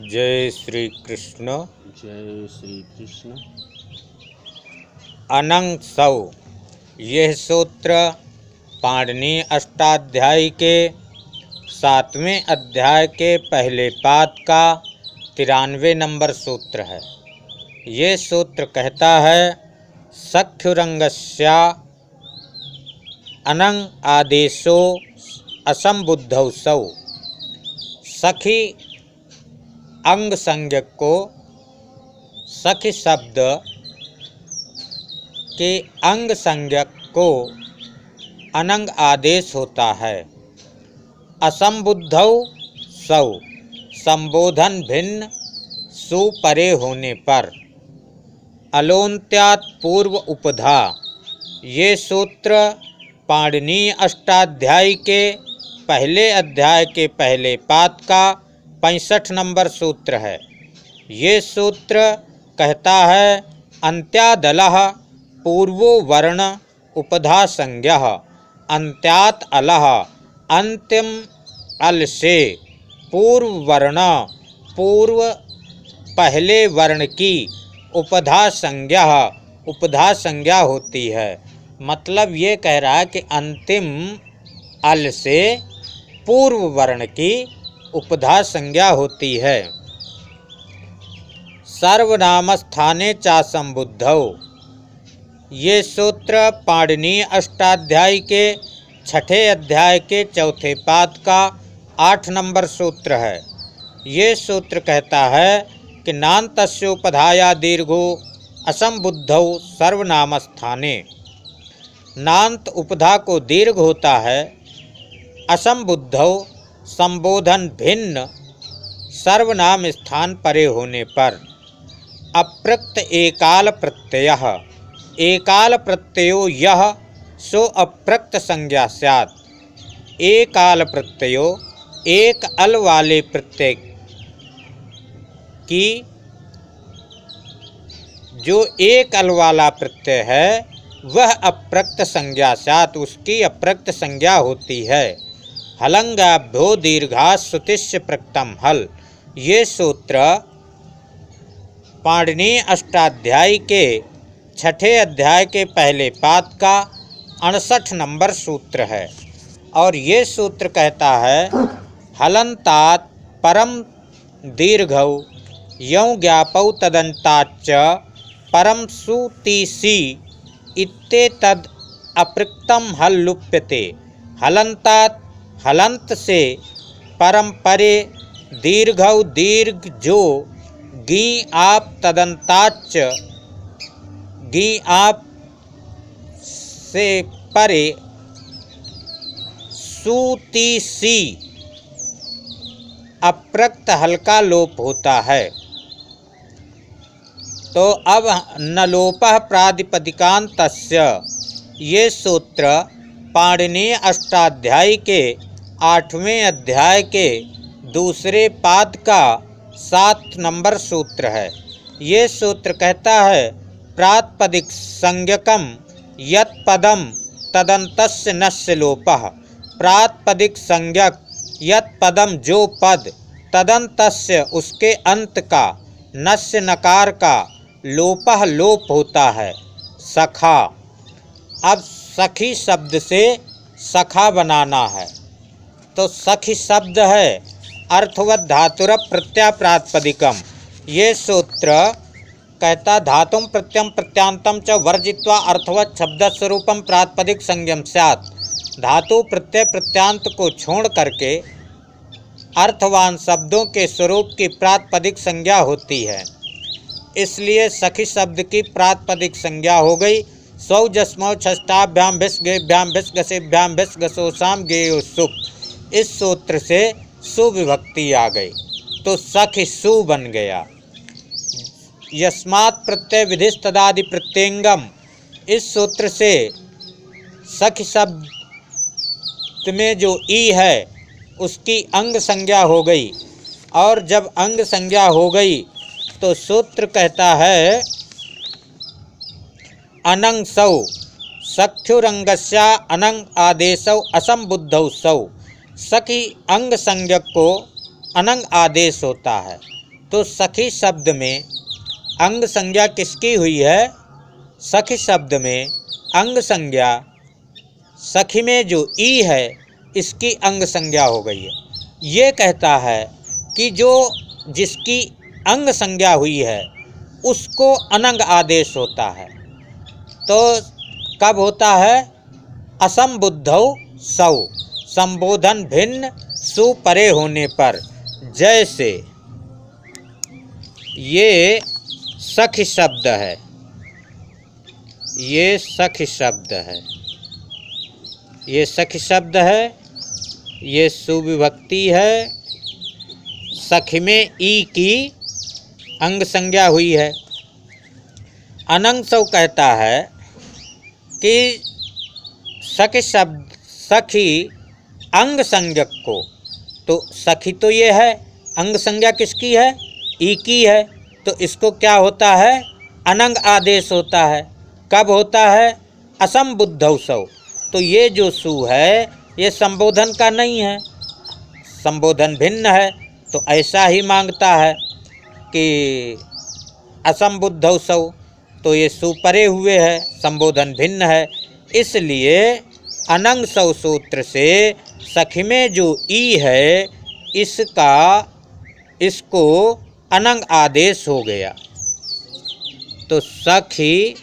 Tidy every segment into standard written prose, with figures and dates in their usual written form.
जय श्री कृष्ण। जय श्री कृष्ण। अनंग सौ। यह सूत्र पाणिनि अष्टाध्यायी के 7वें अध्याय के पहले पाद का 93 नंबर सूत्र है। ये सूत्र कहता है सख्युरंगस्या अनंग आदेशो असंबुद्धौ सौ। सखी अंग संज्ञक को सखी शब्द के अंग संज्ञक को अनंग आदेश होता है। असंबुद्धौ सौ संबोधन भिन्न सु परे होने पर। अलोन्त्यात् पूर्व उपधा। ये सूत्र पाणिनि अष्टाध्यायी के पहले अध्याय के पहले पाद का 65 नंबर सूत्र है। ये सूत्र कहता है अन्त्यादलः पूर्वो वर्ण उपधा संज्ञः। अन्त्यात् अलः अंतिम अल से पूर्व वर्ण पूर्व पहले वर्ण की उपधा संज्ञा होती है। मतलब ये कह रहा है कि अंतिम अल से पूर्व वर्ण की उपधा संज्ञा होती है। सर्वनाम स्थाने चा संबुद्धौ। ये सूत्र पाणिनि अष्टाध्यायी के 6ठे अध्याय के चौथे पाद का 8 नंबर सूत्र है। ये सूत्र कहता है कि नान्तस्योपधाया दीर्घो असंबुद्धौ सर्वनाम स्थाने। नान्त उपधा को दीर्घ होता है। असंबुद्धौ संबोधन भिन्न सर्वनाम स्थान परे होने पर। अप्रक्त एकाल प्रत्ययः। एकाल प्रत्ययो यह सो अप्रक्त संज्ञा स्यात्। एकाल प्रत्ययो एक अल वाले प्रत्यय की जो एक अल वाला प्रत्यय है वह अप्रक्त संज्ञा स्यात् उसकी अप्रक्त संज्ञा होती है। हलंगाभ्यो दीर्घाश्रुतिश्च प्रक्तम हल। ये सूत्र पाणिनि अष्टाध्यायी के 6ठे अध्याय के पहले पाद का 68 नंबर सूत्र है। और ये सूत्र कहता है हलन्तात् परम दीर्घौ यौ ज्ञापौ तदन्ताच्च परम सुतीसी इत्येतद् अपृक्तम हल लुप्यते। हलन्तात् हलंत से परम परे दीर्घौ दीर्घ जो गी आप तदंताच्च गी आप से परे सूती सी अप्रक्त हल्का लोप होता है। तो अब न लोपः प्रातिपदिकान्तस्य। ये सूत्र पाणिनि अष्टाध्यायी के 8वें अध्याय के दूसरे पाद का 7 नंबर सूत्र है। ये सूत्र कहता है प्रातिपदिक संज्ञकम यत् पदम तदन्तस्य नस्य लोपः। प्रातिपदिक संज्ञक यत् पदम जो पद तदन्तस्य उसके अंत का नस्य नकार का लोपः लोप होता है। सखा। अब सखी शब्द से सखा बनाना है। तो सखी शब्द है अर्थवत धातुर प्रत्यय प्रातिपदिकम। ये सूत्र कहता धातुम प्रत्ययम प्रत्यांतम च वर्जित्वा अर्थवत शब्द स्वरूपम प्रातिपदिक संज्ञम स्यात्। धातु प्रत्यय प्रत्यांत को छोड़ करके अर्थवान शब्दों के स्वरूप की प्रातिपदिक संज्ञा होती है। इसलिए सखी शब्द की प्रातिपदिक संज्ञा हो गई सौ जस्मौ षष्ठाभ्याम भिस् गेभ्याम भिस् गसेभ्याम भिस् गसोसाम गेयो सुप। इस सूत्र से सुविभक्ति आ गई तो सखी सु बन गया। यस्मात् प्रत्यय विधिस् तदादि प्रत्यंगम। इस सूत्र से सखी शब्द में जो ई है उसकी अंग संज्ञा हो गई। और जब अंग संज्ञा हो गई तो सूत्र कहता है अनंग सौ सख्युरंगस्या अनंग आदेशौ असंबुद्धौ सौ। सखी अंग संज्ञक को अनंग आदेश होता है। तो सखी शब्द में अंग संज्ञा किसकी हुई है? सखी शब्द में अंग संज्ञा, सखी में जो ई है इसकी अंग संज्ञा हो गई है। ये कहता है कि जो जिसकी अंग संज्ञा हुई है उसको अनंग आदेश होता है। तो कब होता है? असंबुद्धौ सौ, संबोधन भिन्न सु परे होने पर। जैसे ये सखी शब्द है, ये सखी शब्द है, ये सखी शब्द है, ये सुविभक्ति है, सखी में ई की अंग संज्ञा हुई है। अनंग सौ कहता है कि सखी शब्द, सखी अंग संज्ञक को, तो सखी तो ये है, अंग संज्ञा किसकी है? ई की है, तो इसको क्या होता है? अनंग आदेश होता है। कब होता है? असंबुद्धौ सौ। तो ये जो सु है ये संबोधन का नहीं है, संबोधन भिन्न है। तो ऐसा ही मांगता है कि असंबुद्धौ सौ, तो ये सु परे हुए है, संबोधन भिन्न है। इसलिए अनंग सौ सूत्र से सखी में जो ई है इसको अनंग आदेश हो गया। तो सखी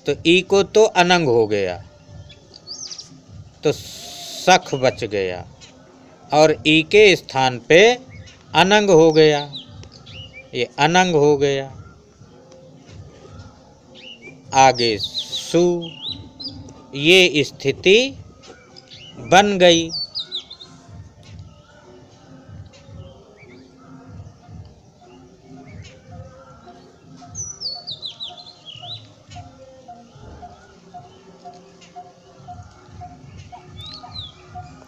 तो ई को तो अनंग हो गया, तो सख बच गया और ई के स्थान पे अनंग हो गया, ये अनंग हो गया। आगे सु, ये स्थिति बन गई।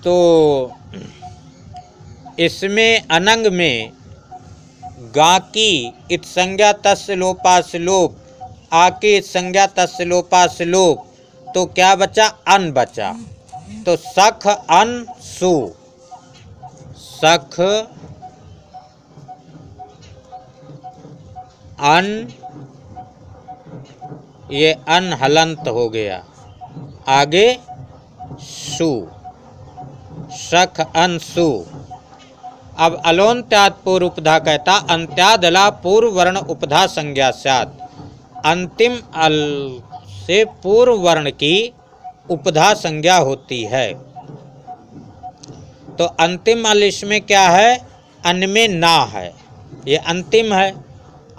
तो इसमें अनंग में गा की इत संज्ञा तस्य लोपास लोप, आके इत संज्ञा तस्य लोपास लोप, तो क्या बचा? अन बचा। तो सख अन सु, सख अन, ये अन हलंत हो गया। आगे सु, सख अन सु। अब अलोन्त्याद पूर्व उपधा कहता अंत्यादला पूर्व वर्ण उपधा संज्ञा स्यात्। अंतिम अल से पूर्व वर्ण की उपधा संज्ञा होती है। तो अंतिम अल इसमें क्या है? अन में ना है, ये अंतिम है।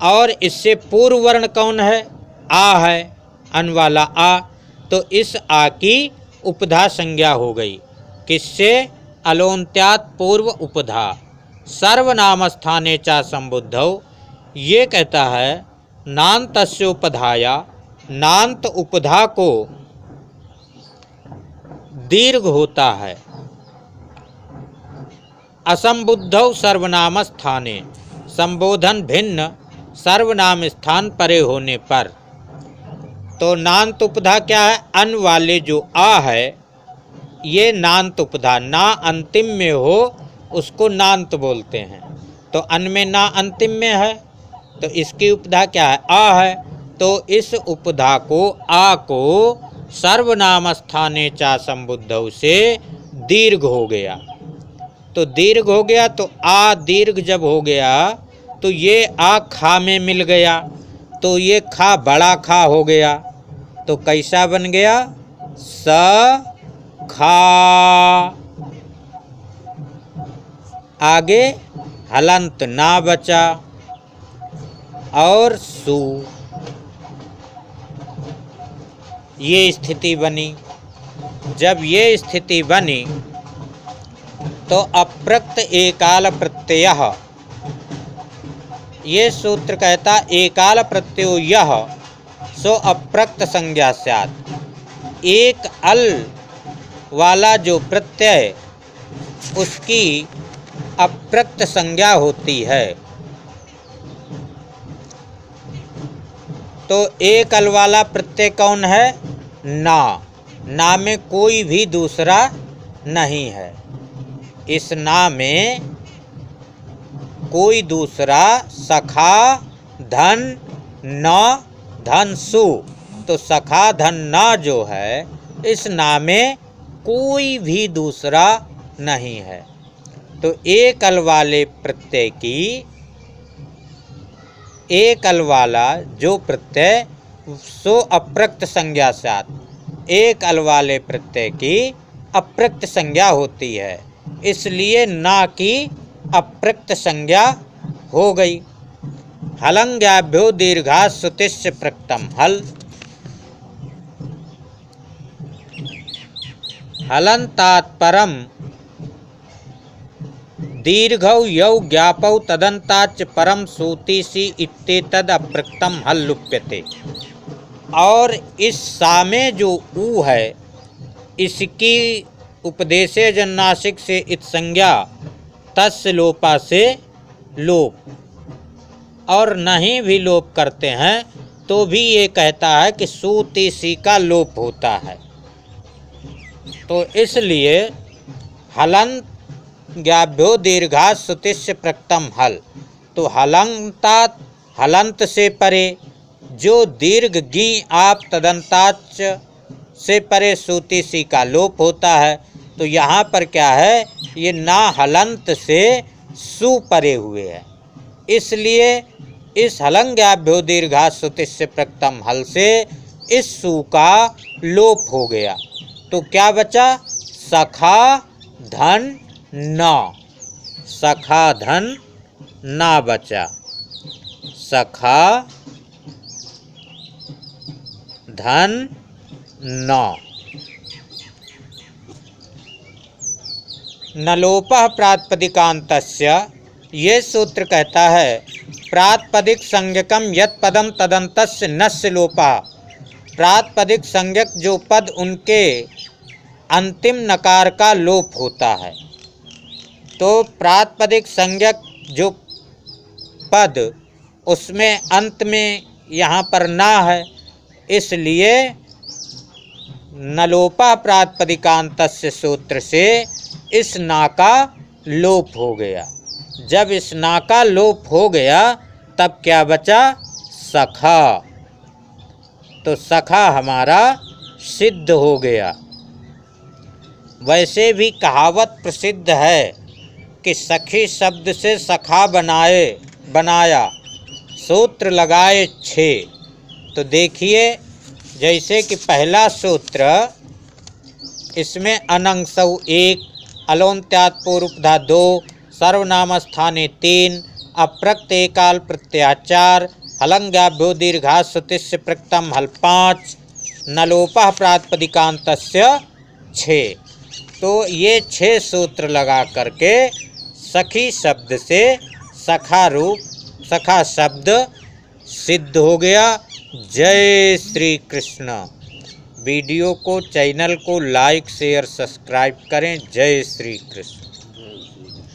और इससे पूर्व वर्ण कौन है? आ है, अन वाला आ। तो इस आ की उपधा संज्ञा हो गई। किससे? अलोन्त्यात् पूर्व उपधा। सर्वनाम स्थाने चा संबुद्धौ, ये कहता है नान्तस्य उपधाया, नान्त उपधा को दीर्घ होता है। असंबुद्धौ सर्वनाम स्थाने, संबोधन भिन्न सर्वनाम स्थान परे होने पर। तो नान्त उपधा क्या है? अन वाले जो आ है ये नान्त उपधा, ना अंतिम में हो उसको नान्त बोलते हैं। तो अन में ना अंतिम में है, तो इसकी उपधा क्या है? आ है। तो इस उपधा को, आ को सर्वनाम स्थाने चा संबुद्धौ से दीर्घ हो गया। तो दीर्घ हो गया, तो आ दीर्घ जब हो गया तो ये आ खा में मिल गया, तो ये खा बड़ा खा हो गया। तो कैसा बन गया? स खा। आगे हलंत ना बचा और सु, ये स्थिति बनी। जब ये स्थिति बनी तो अप्रक्त एकाल प्रत्ययः, ये सूत्र कहता एकाल प्रत्ययो यह सो अप्रक्त संज्ञा स्यात्। एक अल वाला जो प्रत्यय उसकी अप्रक्त संज्ञा होती है। तो एक अल वाला प्रत्यय कौन है? ना। ना में कोई भी दूसरा नहीं है। इस ना में कोई दूसरा सखा धन न धन सु, तो सखा धन न जो है इस ना में कोई भी दूसरा नहीं है। तो एक अल वाले प्रत्यय की, एक अल वाला जो प्रत्यय सो अप्रक्त संज्ञा साथ, एक अल वाले प्रत्यय की अप्रक्त संज्ञा होती है, इसलिए ना की अप्रक्त संज्ञा हो गई। हलंग्याभ्यो दीर्घा सुतिस्य प्रक्तम हल। हलंतात्परम दीर्घौ यौ ज्ञापौ तदंताच परम सूतिसी इत्येतद अप्रक्तम हल लुप्यते। और इस सा में जो ऊ है इसकी उपदेशे जन्नासिक से इत संज्ञा तस्य लोपा से लोप, और नहीं भी लोप करते हैं तो भी ये कहता है कि सूतिसी का लोप होता है। तो इसलिए हलंत ज्ञाभ्यो दीर्घा सुतिस्य प्रक्तम हल, तो हलंतात हलंत से परे जो दीर्घ गी आप तदंताच से परे सूतिसी का लोप होता है। तो यहाँ पर क्या है, ये ना हलंत से सु परे हुए है, इसलिए इस हलंग्याभ्यो दीर्घा सुतिस्य प्रक्तम हल से इस सु का लोप हो गया। तो क्या बचा, सखा धन न, सखा धन ना बचा, सखा धन न। नलोपः प्रातिपदिकान्तस्य, ये सूत्र कहता है प्रातिपदिक संज्ञकम यत् पदम तदन्तस्य नस्य लोपः। प्रातिपदिक संज्ञक जो पद उनके अंतिम नकार का लोप होता है। तो प्रातिपदिक संज्ञक जो पद उसमें अंत में यहाँ पर ना है, इसलिए नलोपा प्रातिपदिकान्तस्य सूत्र से इस ना का लोप हो गया। जब इस ना का लोप हो गया तब क्या बचा, सखा। तो सखा हमारा सिद्ध हो गया। वैसे भी कहावत प्रसिद्ध है कि सखी शब्द से सखा बनाया सूत्र लगाए 6। तो देखिए, जैसे कि पहला सूत्र, इसमें अनंसौ 1, अलोन्त्यात् पूर्वपदा 2, सर्वनाम स्थाने 3, अप्रक्त एकाल प्रत्याचार, हलंग्याभ्यो दीर्घा सुतिस्य प्रक्तम हल 5, नलोपः प्रातिपदिकान्तस्य 6। तो ये 6 सूत्र लगा करके सखी शब्द से सखा शब्द सिद्ध हो गया। जय श्री कृष्ण। वीडियो को, चैनल को लाइक शेयर सब्सक्राइब करें। जय श्री कृष्ण।